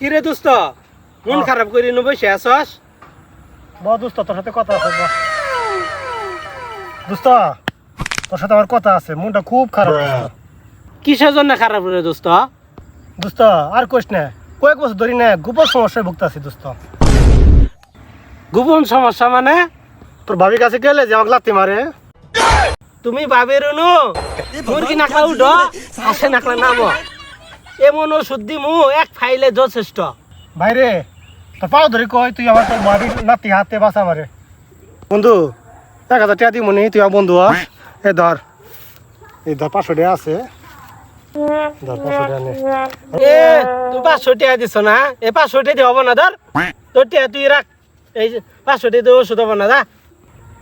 কিরে দোস্ত মন খারাপ করে নো বসে আসস? দোস্ত তোর সাথে কথা আছে দোস্ত, তোর সাথে আমার কথা আছে, মনটা খুব খারাপ দোস্ত। কিসের জন্য খারাপ রে দোস্ত? দোস্ত আর কোশ না, কয়েক বছর ধরে না গোপন সমস্যায় ভুগতেছি দোস্ত। গোপন সমস্যা মানে? তোর ভাবির কাছে গেলে যে আমাকে লাথি মারে। তুমি ভাবের নু মুরগি নাকলা উঠো হাসে নাকলা নামো, এমন ওষুধ দিমু এক ফাইলে যথেষ্ট। ভাইরে তোর পাও ধরে কয় তুই আমার তোর ভাবির লাথি হাতে বাঁচা মারে। বন্ধু 1000 টাকা দিই মনে, তুই আমার বন্ধু আস। এই ধর 500 টাকা আছে, ধর 500 টাকা নে। এ তুই 500 টাকা দিছ না, এ 500 টাকা দিয়ে হবো না, ধর তোর টাকা তুই রাখ। এই 500 টাকা দিয়ে ওষুধ হবো না, দা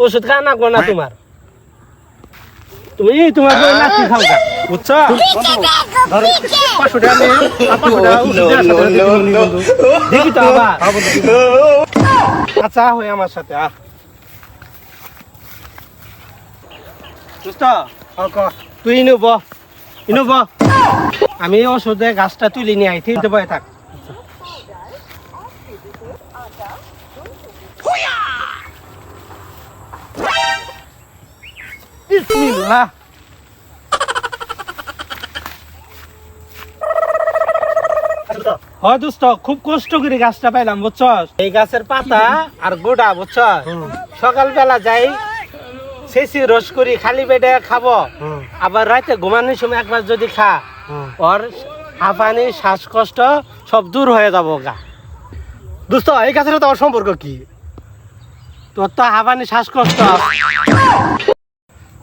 ওষুধ খাওয়া নাকবো না তোমার, তুমি তোমার নাতি খাও গা, বুঝছো? ধর 500 টাকা নে, আর 500 টাকা ওষুধ দেওয়ার সাথে সাথে দিবি নি বন্ধু। দেখি তো আবার। হ্যাঁ বন্ধু দিবি। আচ্ছা হয়ে আমার সাথে আ দোস্ত, আর ক। তুই ইনুব আমি ওষুধে গাছটা তুলি নিয়ে আই, ঠিক বয়ে থাক। বিসমিল্লাহ। হয় দোস্ত, খুব কষ্ট করে গাছটা পাইলাম বুঝছস। এই গাছের পাতা আর গোড়া বুঝছস, সকালবেলা যাই শেষি রস করি খালি পেটে খাবো, আবার রাতে ঘুমানোর সময় একবার যদি খা ওর হাঁপানি শ্বাসকষ্ট সব দূর হয়ে যাবো গা। দোস্ত এই গাছের তো আমার সম্পর্ক কি? তোর তো হাঁপানি শ্বাসকষ্ট।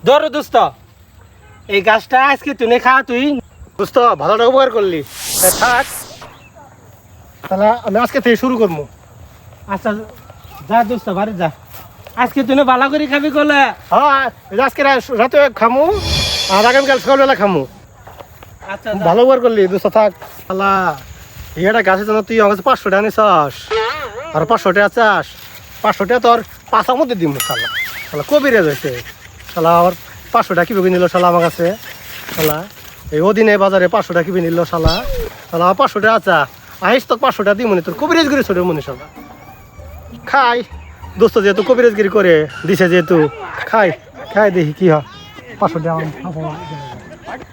ধর দোস্ত, এই গাছটা আজকে তুই খা, তুই দোস্ত ভালোটা উপকার করলি, থাক তাহলে আমি আজকে থেকে শুরু করবো। আচ্ছা যা দোস্ত বাড়ি যা, আজকে তুই ভালো করে খাবি কলে। হ্যাঁ আজকে রাতে খামু আর আগামীকাল সকালবেলা খামু। আচ্ছা ভালো উপকার করলি দোস্ত, থাক। আল্লাহ এটা গাছের জন্য তুই আমার কাছে 500 টাকা নিছাস আর 500 টাকা চাস, 500 টাকা তোর পাঁচার মধ্যে দিব শালা। শালা কবিরে হয়েছে শালা, আমার 500 টাকা কিভাবে নিল শালা আমার কাছে। শালা এই ওদিনে বাজারে 500 টাকা কিভাবে নিল শালা। শালা 500 টাকা চা আহিস তো 500 টাকা দিই মনে, তোর কবিরাজগিরি ছোট মনে শালা। খাই দোস্ত যেহেতু কবিরাজগিরি করে দিছে, যেহেতু খাই দেখি কি হয়। 500 টাকা